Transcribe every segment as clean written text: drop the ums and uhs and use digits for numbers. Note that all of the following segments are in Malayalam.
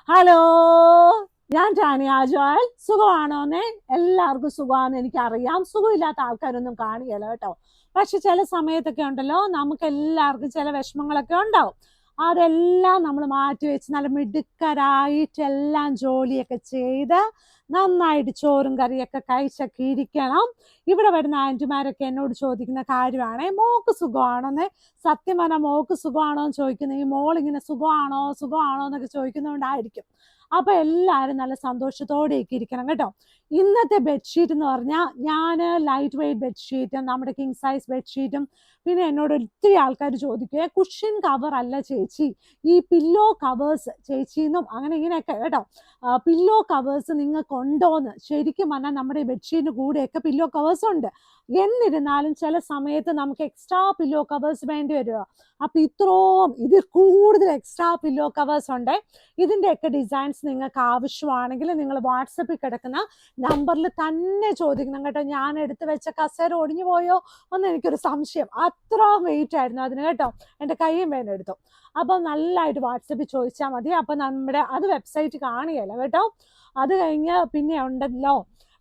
ഹലോ, ഞാൻ ടാനിയ ജോയൽ. സുഖമാണോന്നേ? എല്ലാവർക്കും സുഖമാണെന്ന് എനിക്കറിയാം. സുഖമില്ലാത്ത ആൾക്കാരൊന്നും കാണുകയില്ല കേട്ടോ. പക്ഷെ ചില സമയത്തൊക്കെ ഉണ്ടല്ലോ, നമുക്ക് എല്ലാവർക്കും ചില വിഷമങ്ങളൊക്കെ ഉണ്ടാവും. അതെല്ലാം നമ്മൾ മാറ്റി വെച്ച് നല്ല മിടുക്കരായിട്ട് എല്ലാം ജോലിയൊക്കെ ചെയ്ത് നന്നായിട്ട് ചോറും കറിയൊക്കെ കഴിച്ചൊക്കെ ഇരിക്കണം. ഇവിടെ വരുന്ന ആൻറ്റിമാരൊക്കെ എന്നോട് ചോദിക്കുന്ന കാര്യമാണ്, മോക്ക് സുഖമാണോന്നേ? സത്യം പറഞ്ഞാൽ മോക്ക് സുഖമാണോ എന്ന് ചോദിക്കുന്നത് ഈ മോൾ ഇങ്ങനെ സുഖമാണോ സുഖമാണോ എന്നൊക്കെ ചോദിക്കുന്നതുകൊണ്ടായിരിക്കും. അപ്പൊ എല്ലാവരും നല്ല സന്തോഷത്തോടെയൊക്കെ ഇരിക്കണം കേട്ടോ. ഇന്നത്തെ ബെഡ്ഷീറ്റ് എന്ന് പറഞ്ഞാൽ ഞാൻ ലൈറ്റ് വെയ്റ്റ് ബെഡ്ഷീറ്റും നമ്മുടെ കിങ് സൈസ് ബെഡ്ഷീറ്റും പിന്നെ എന്നോട് ഒത്തിരി ആൾക്കാർ ചോദിക്കുക, കുഷ്യൻ കവർ അല്ല ചേച്ചി, ഈ പില്ലോ കവേഴ്സ് ചേച്ചിന്നും അങ്ങനെ ഇങ്ങനെയൊക്കെ കേട്ടോ. പില്ലോ കവേഴ്സ് നിങ്ങൾക്ക് ഉണ്ടോന്ന്. ശരിക്കും പറഞ്ഞാൽ നമ്മുടെ ഈ ബെഡ്ഷീറ്റിന് കൂടെയൊക്കെ പില്ലോ കവേഴ്സ് ഉണ്ട്. എന്നിരുന്നാലും ചില സമയത്ത് നമുക്ക് എക്സ്ട്രാ പില്ലോ കവേഴ്സ് വേണ്ടി വരുമോ. അപ്പൊ ഇതിൽ കൂടുതൽ എക്സ്ട്രാ പില്ലോ കവേഴ്സ് ഉണ്ട്. ഇതിൻ്റെയൊക്കെ ഡിസൈൻസ് നിങ്ങൾക്ക് ആവശ്യമാണെങ്കിൽ നിങ്ങൾ വാട്സപ്പിൽ കിടക്കുന്ന നമ്പറിൽ തന്നെ ചോദിക്കണം കേട്ടോ. ഞാൻ എടുത്ത് വെച്ച കസേര ഒടിഞ്ഞു പോയോ എന്ന് എനിക്കൊരു സംശയം. അത്ര വെയിറ്റ് ആയിരുന്നു അതിന് കേട്ടോ. എൻ്റെ കൈയും വേദന എടുത്തു. അപ്പം നല്ലതായിട്ട് വാട്സപ്പിൽ ചോദിച്ചാൽ മതി. അപ്പം നമ്മുടെ അത് വെബ്സൈറ്റ് കാണുകയില്ല കേട്ടോ. അത് കഴിഞ്ഞ് പിന്നെ ഉണ്ടല്ലോ,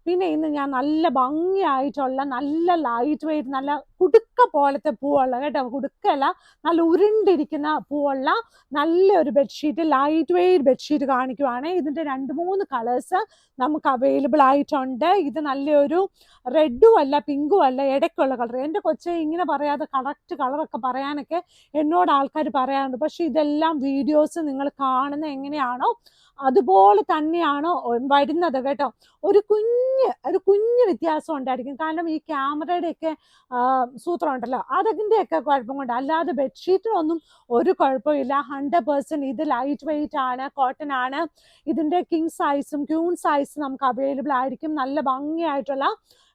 പിന്നെ ഇന്ന് ഞാൻ നല്ല ഭംഗിയായിട്ടുള്ള നല്ല ലൈറ്റ് വെയിറ്റ് നല്ല കുടുക്ക പോലത്തെ പൂവുള്ള കേട്ടോ, കുടുക്കല്ല നല്ല ഉരുണ്ടിരിക്കുന്ന പൂവുള്ള നല്ലൊരു ബെഡ്ഷീറ്റ്, ലൈറ്റ് വെയിറ്റ് ബെഡ്ഷീറ്റ് കാണിക്കുവാണ്. ഇതിൻ്റെ 2-3 കളേഴ്സ് നമുക്ക് അവൈലബിൾ ആയിട്ടുണ്ട്. ഇത് നല്ലൊരു റെഡും അല്ല പിങ്കും അല്ല, ഇടയ്ക്കുള്ള കളർ. എൻ്റെ കൊച്ചെ ഇങ്ങനെ പറയാതെ കറക്റ്റ് കളറൊക്കെ പറയാനൊക്കെ എന്നോട് ആൾക്കാർ പറയാറുണ്ട്. പക്ഷെ ഇതെല്ലാം വീഡിയോസ് നിങ്ങൾ കാണുന്ന എങ്ങനെയാണോ അതുപോലെ തന്നെയാണോ വരുന്നത് കേട്ടോ. ഒരു കുഞ്ഞ് വ്യത്യാസം ഉണ്ടായിരിക്കും. കാരണം ഈ ക്യാമറയുടെയൊക്കെ സൂത്രം ഉണ്ടല്ലോ, അതിൻ്റെയൊക്കെ കുഴപ്പം കൊണ്ട്. അല്ലാതെ ബെഡ്ഷീറ്റിനൊന്നും ഒരു കുഴപ്പമില്ല. 100% ഇത് ലൈറ്റ് വെയിറ്റ് ആണ്, കോട്ടൺ ആണ്. ഇതിൻ്റെ കിങ് സൈസും ക്യൂൺ സൈസും നമുക്ക് അവൈലബിൾ ആയിരിക്കും. നല്ല ഭംഗിയായിട്ടുള്ള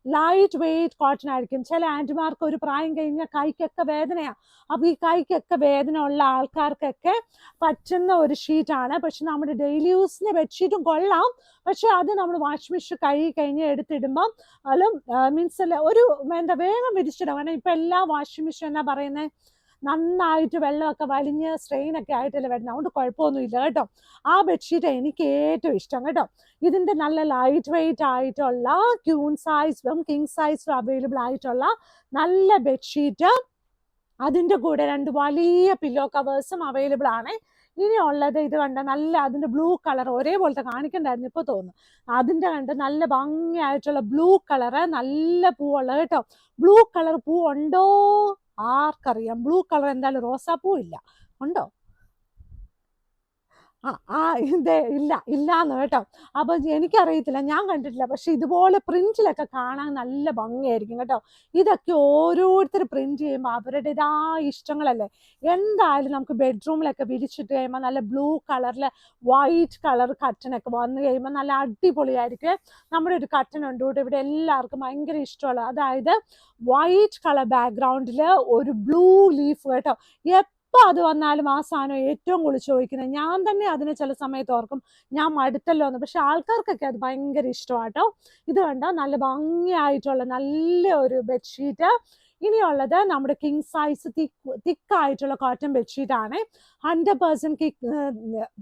ലൈറ്റ് വെയിറ്റ് കോട്ടൺ ആയിരിക്കും. ചില ആൻറ്റിമാർക്ക് ഒരു പ്രായം കഴിഞ്ഞാൽ കൈക്കൊക്കെ വേദനയാണ്. അപ്പോൾ ഈ കൈക്കൊക്കെ വേദന ഉള്ള ആൾക്കാർക്കൊക്കെ പറ്റുന്ന ഒരു ഷീറ്റാണ്. പക്ഷെ നമ്മുടെ ഡെയിലി യൂസിന് ബെഡ്ഷീറ്റും കൊള്ളാം. പക്ഷെ അത് നമ്മൾ വാഷ് മെഷീൻ കഴുകി കഴിഞ്ഞ് എടുത്തിടുമ്പം അതും മീൻസ് ഒരു എന്താ വേഗം വിരിച്ചിടും. കാരണം ഇപ്പം എല്ലാ വാഷിംഗ് മെഷീൻ എന്നാ പറയുന്നത്, നന്നായിട്ട് വെള്ളമൊക്കെ വലിഞ്ഞ് സ്ട്രെയിനൊക്കെ ആയിട്ടല്ലേ വരുന്നത്. അതുകൊണ്ട് കുഴപ്പമൊന്നുമില്ല കേട്ടോ. ആ ബെഡ്ഷീറ്റ് എനിക്ക് ഏറ്റവും ഇഷ്ടം കേട്ടോ. ഇതിൻ്റെ നല്ല ലൈറ്റ് വെയിറ്റ് ആയിട്ടുള്ള ക്യൂൺ സൈസും കിങ് സൈസും അവൈലബിൾ ആയിട്ടുള്ള നല്ല ബെഡ്ഷീറ്റ്, അതിൻ്റെ കൂടെ 2 വലിയ പില്ലോ കവേഴ്സും അവൈലബിൾ ആണ്. ഇനിയുള്ളത് ഇത് കണ്ട നല്ല അതിൻ്റെ ബ്ലൂ കളർ ഒരേപോലത്തെ കാണിക്കണ്ടായിരുന്നു, ഇപ്പോൾ തോന്നുന്നു. അതിൻ്റെ കണ്ട് നല്ല ഭംഗിയായിട്ടുള്ള ബ്ലൂ കളറ്, നല്ല പൂവുള്ള കേട്ടോ. ബ്ലൂ കളർ പൂ ഉണ്ടോ ആർക്കറിയാം. ബ്ലൂ കളർ എന്തായാലും റോസാപ്പൂ ഇല്ല. ഉണ്ടോ? ഇല്ലാന്ന് കേട്ടോ. അപ്പൊ എനിക്കറിയത്തില്ല, ഞാൻ കണ്ടിട്ടില്ല. പക്ഷെ ഇതുപോലെ പ്രിന്റിലൊക്കെ കാണാൻ നല്ല ഭംഗിയായിരിക്കും കേട്ടോ. ഇതൊക്കെ ഓരോരുത്തർ പ്രിന്റ് ചെയ്യുമ്പോൾ അവരുടേതായ ഇഷ്ടങ്ങളല്ലേ. എന്തായാലും നമുക്ക് ബെഡ്റൂമിലൊക്കെ വിരിച്ചിട്ട് കഴിയുമ്പോൾ നല്ല ബ്ലൂ കളറിൽ വൈറ്റ് കളർ കർട്ടനൊക്കെ വന്നു കഴിയുമ്പോൾ നല്ല അടിപൊളിയായിരിക്കും. നമ്മുടെ ഒരു കർട്ടൻ ഉണ്ട് ഇവിടെ എല്ലാവർക്കും ഭയങ്കര ഇഷ്ടമുള്ള, അതായത് വൈറ്റ് കളർ ബാക്ക്ഗ്രൗണ്ടിൽ ഒരു ബ്ലൂ ലീഫ് കേട്ടോ. എപ്പോൾ അത് വന്നാലും ആ സാധനം ഏറ്റവും കൂടുതൽ ചോദിക്കുന്നത്. ഞാൻ തന്നെ അതിനെ ചില സമയത്ത് ഓർക്കും, ഞാൻ മടുത്തല്ലോ എന്ന്. പക്ഷെ ആൾക്കാർക്കൊക്കെ അത് ഭയങ്കര ഇഷ്ടമാട്ടോ. ഇത് കണ്ട നല്ല ഭംഗിയായിട്ടുള്ള നല്ല ഒരു ബെഡ്ഷീറ്റ്. ഇനിയുള്ളത് നമ്മുടെ കിങ് സൈസ് തിക്കായിട്ടുള്ള കോട്ടൺ ബെഡ്ഷീറ്റ് ആണ്. 100%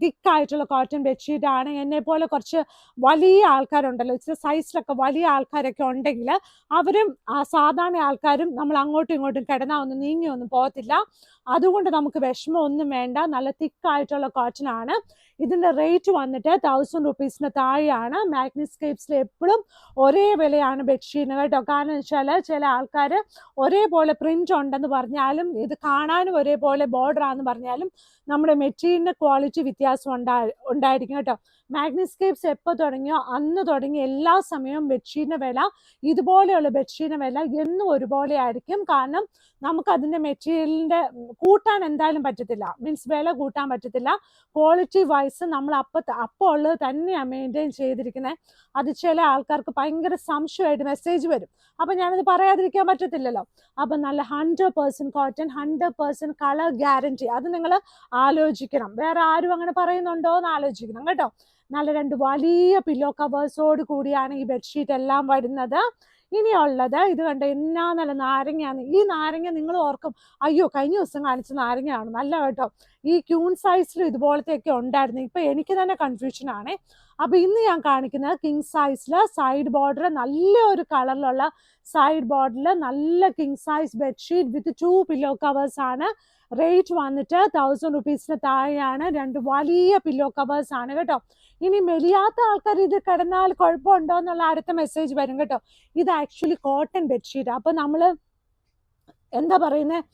തിക്കായിട്ടുള്ള കോട്ടൺ ബെഡ്ഷീറ്റ് ആണ്. എന്നെ പോലെ കുറച്ച് വലിയ ആൾക്കാരുണ്ടല്ലോ, ഇച്ചിരി സൈസിലൊക്കെ വലിയ ആൾക്കാരൊക്കെ ഉണ്ടെങ്കിൽ അവരും സാധാരണ ആൾക്കാരും നമ്മൾ അങ്ങോട്ടും ഇങ്ങോട്ടും കിടന്നാൽ ഒന്നും നീങ്ങിയൊന്നും പോകത്തില്ല. അതുകൊണ്ട് നമുക്ക് വിഷമമൊന്നും വേണ്ട. നല്ല തിക്കായിട്ടുള്ള കോട്ടൺ ആണ്. ഇതിൻ്റെ റേറ്റ് വന്നിട്ട് 1000 റുപ്പീസിന് താഴെയാണ്. മാഗ്നിസ്കേപ്സിൽ എപ്പോഴും ഒരേ വിലയാണ് ബെഡ്ഷീറ്റിന് കേട്ടോ. കാരണം വെച്ചാൽ ചില ആൾക്കാർ ഒരേപോലെ പ്രിന്റ് ഉണ്ടെന്ന് പറഞ്ഞാലും ഇത് കാണാനും ഒരേപോലെ ബോർഡറാന്ന് പറഞ്ഞാലും നമ്മുടെ മെറ്റീരിയലിൻ്റെ ക്വാളിറ്റി വ്യത്യാസം ഉണ്ടായിരിക്കും കേട്ടോ. മാഗ്നിസ്കേപ്സ് എപ്പോൾ തുടങ്ങിയോ അന്ന് തുടങ്ങി എല്ലാ സമയവും ബെഡ്ഷീറ്റിൻ്റെ വില, ഇതുപോലെയുള്ള ബെഡ്ഷീറ്റിൻ്റെ വില എന്നും ഒരുപോലെ ആയിരിക്കും. കാരണം നമുക്ക് അതിൻ്റെ മെറ്റീരിയലിൻ്റെ കൂട്ടാൻ എന്തായാലും പറ്റത്തില്ല. മീൻസ് വില കൂട്ടാൻ പറ്റത്തില്ല. ക്വാളിറ്റി വൈസ് നമ്മൾ അപ്പോൾ ഉള്ളത് തന്നെയാണ് മെയിൻറ്റെയിൻ ചെയ്തിരിക്കുന്നത്. അത് ചില ആൾക്കാർക്ക് ഭയങ്കര സംശയമായിട്ട് മെസ്സേജ് വരും. അപ്പം ഞാനത് പറയാതിരിക്കാൻ പറ്റത്തില്ലല്ലോ. അപ്പം നല്ല 100% കോട്ടൺ, 100% കളർ ഗ്യാരണ്ടി. അത് നിങ്ങൾ ആലോചിക്കണം. വേറെ ആരും അങ്ങനെ പറയുന്നുണ്ടോ എന്ന് ആലോചിക്കണം കേട്ടോ. നല്ല 2 വലിയ പില്ലോ കവേഴ്സോട് കൂടിയാണ് ഈ ബെഡ്ഷീറ്റ് എല്ലാം വരുന്നത്. ഇനിയുള്ളത് ഇത് കണ്ട എന്നാ നല്ല നാരങ്ങയാണ്. ഈ നാരങ്ങ നിങ്ങൾ ഓർക്കും അയ്യോ കഴിഞ്ഞ ദിവസം കാണിച്ച നാരങ്ങയാണ്, നല്ല കേട്ടോ. ഈ ക്യൂൺ സൈസിലും ഇതുപോലത്തെയൊക്കെ ഉണ്ടായിരുന്നു. ഇപ്പൊ എനിക്ക് തന്നെ കൺഫ്യൂഷൻ ആണ്. അപ്പൊ ഇന്ന് ഞാൻ കാണിക്കുന്നത് കിങ് സൈസില് സൈഡ് ബോർഡർ, നല്ല ഒരു കളറിലുള്ള സൈഡ് ബോർഡറിൽ നല്ല കിങ് സൈസ് ബെഡ്ഷീറ്റ് വിത്ത് 2 പില്ലോ കവേഴ്സ് ആണ്. റേറ്റ് വന്നിട്ട് 1000 റുപ്പീസിന് താഴെയാണ്. 2 വലിയ പില്ലോ കവേഴ്സ് ആണ് കേട്ടോ. ഇനി മെലിയാത്ത ആൾക്കാർ ഇത് കിടന്നാൽ കുഴപ്പമുണ്ടോ എന്നുള്ള അടുത്ത മെസ്സേജ് വരും കേട്ടോ. ഇത് ആക്ച്വലി കോട്ടൺ ബെഡ്ഷീറ്റ്. അപ്പൊ നമ്മള് എന്താ പറയുന്നത്,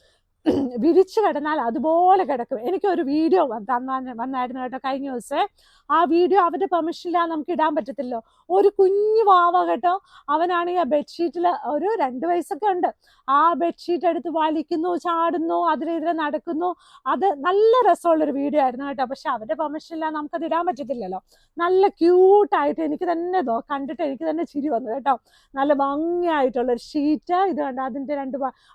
വിരിച്ചു കിടന്നാൽ അതുപോലെ കിടക്കും. എനിക്കൊരു വീഡിയോ വന്നായിരുന്നു കേട്ടോ കഴിഞ്ഞ ദിവസം. ആ വീഡിയോ അവരുടെ പെർമിഷൻ ഇല്ലാതെ നമുക്ക് ഇടാൻ പറ്റത്തില്ലോ. ഒരു കുഞ്ഞു വാവ കേട്ടോ, അവനാണെങ്കിൽ ആ ബെഡ്ഷീറ്റിൽ ഒരു 2 വയസ്സൊക്കെ ഉണ്ട്. ആ ബെഡ്ഷീറ്റ് എടുത്ത് വലിക്കുന്നു, ചാടുന്നു, അതിലെതിരെ നടക്കുന്നു. അത് നല്ല രസമുള്ളൊരു വീഡിയോ ആയിരുന്നു കേട്ടോ. പക്ഷെ അവരുടെ പെർമിഷൻ ഇല്ലാതെ നമുക്കത് ഇടാൻ പറ്റത്തില്ലല്ലോ. നല്ല ക്യൂട്ടായിട്ട് എനിക്ക് തന്നെ കണ്ടിട്ട് എനിക്ക് തന്നെ ചിരി വന്നു കേട്ടോ. നല്ല ഭംഗിയായിട്ടുള്ളൊരു ഷീറ്റ്. ഇത് കണ്ടോ, അതിൻ്റെ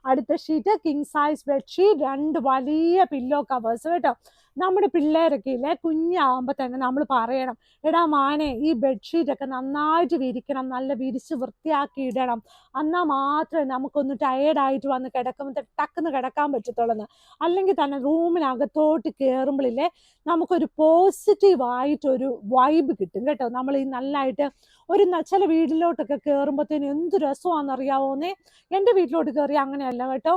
അടുത്ത ഷീറ്റ് കിങ് സൈസ് ബെഡ്ഷീറ്റ്, 2 വലിയ പില്ലോ കവേഴ്സ് കേട്ടോ. നമ്മുടെ പിള്ളേരൊക്കെ ഇല്ലേ, കുഞ്ഞാവുമ്പോൾ തന്നെ നമ്മൾ പറയണം, എടാ മാനെ ഈ ബെഡ്ഷീറ്റ് ഒക്കെ നന്നായിട്ട് വിരിക്കണം, നല്ല വിരിച്ച് വൃത്തിയാക്കി ഇടണം, എന്നാൽ മാത്രമേ നമുക്കൊന്ന് ടയേർഡായിട്ട് വന്ന് കിടക്കുമ്പോൾ ടക്കുന്ന് കിടക്കാൻ പറ്റത്തുള്ളൂ. അല്ലെങ്കിൽ തന്നെ റൂമിനകത്തോട്ട് കയറുമ്പോഴില്ലേ നമുക്കൊരു പോസിറ്റീവായിട്ടൊരു വൈബ് കിട്ടും കേട്ടോ. നമ്മൾ ഈ നല്ലതായിട്ട് ഒരു ചില വീട്ടിലോട്ടൊക്കെ കയറുമ്പോഴത്തേന് എന്ത് രസമാണെന്നറിയാവോന്നേ. എൻ്റെ വീട്ടിലോട്ട് കയറി അങ്ങനെയല്ല കേട്ടോ.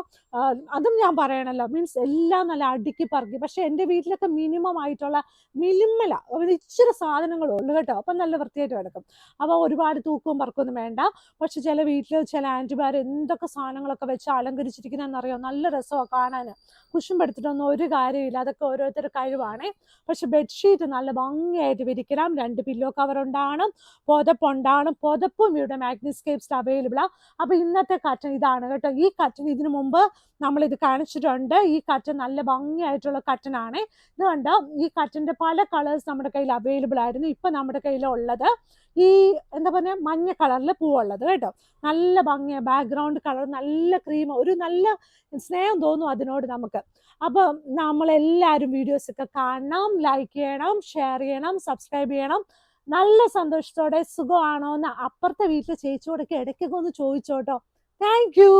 അതും ഞാൻ പറയണല്ലോ, മീൻസ് എല്ലാം നല്ല അടുക്കി പറക്കി. പക്ഷെ എൻ്റെ വീട്ടിലൊക്കെ മിനിമം ആയിട്ടുള്ള മിനിമല ഇച്ചിരി സാധനങ്ങളും ഉള്ളു കേട്ടോ. അപ്പം നല്ല വൃത്തിയായിട്ട് കിടക്കും. അപ്പോൾ ഒരുപാട് തൂക്കവും പറക്കൊന്നും വേണ്ട. പക്ഷെ ചില വീട്ടിൽ ചില ആൻറ്റിമാർ എന്തൊക്കെ സാധനങ്ങളൊക്കെ വെച്ച് അലങ്കരിച്ചിരിക്കുന്നതെന്നറിയോ, നല്ല രസമാണ് കാണാൻ. കുശുമ്പെടുത്തിട്ടൊന്നും ഒരു കാര്യമില്ല, അതൊക്കെ ഓരോരുത്തരുടെ കഴിവാണേ. പക്ഷെ ബെഡ്ഷീറ്റ് നല്ല ഭംഗിയായിട്ട് വിരിക്കണം. 2 പില്ലോ കവർ ഉണ്ടാകണം, പുതപ്പുണ്ടാകണം. പുതപ്പും ഇവിടെ മാഗ്നിസ്കേപ്സിൽ അവൈലബിൾ ആണ്. അപ്പൊ ഇന്നത്തെ കർട്ടൻ ഇതാണ് കേട്ടോ. ഈ കർട്ടൻ ഇതിനു മുമ്പ് നമ്മളിത് കാണിച്ചിട്ടുണ്ട്. ഈ കർട്ടൻ നല്ല ഭംഗിയായിട്ടുള്ള കർട്ടൻ ആണ്. ഇത് കണ്ടോ, ഈ കർട്ടൻ്റെ പല കളേഴ്സ് നമ്മുടെ കയ്യിൽ അവൈലബിൾ ആയിരുന്നു. ഇപ്പൊ നമ്മുടെ കയ്യിലുള്ളത് ഈ എന്താ പറയുക മഞ്ഞ കളറിൽ പൂവുള്ളത് കേട്ടോ. നല്ല ഭംഗിയാണ്, ബാക്ക്ഗ്രൗണ്ട് കളർ നല്ല ക്രീം, ഒരു നല്ല സ്നേഹം തോന്നും അതിനോട് നമുക്ക്. അപ്പം നമ്മളെല്ലാവരും വീഡിയോസ് ഒക്കെ കാണണം, ലൈക്ക് ചെയ്യണം, ഷെയർ ചെയ്യണം, സബ്സ്ക്രൈബ് ചെയ്യണം. നല്ല സന്തോഷത്തോടെ സുഖമാണോ എന്ന് അപ്പുറത്തെ വീട്ടിലെ ചേച്ചിയോടൊക്കെ ഇടയ്ക്കൊക്കെ ഒന്ന് ചോദിച്ചോട്ടോ. Thank you.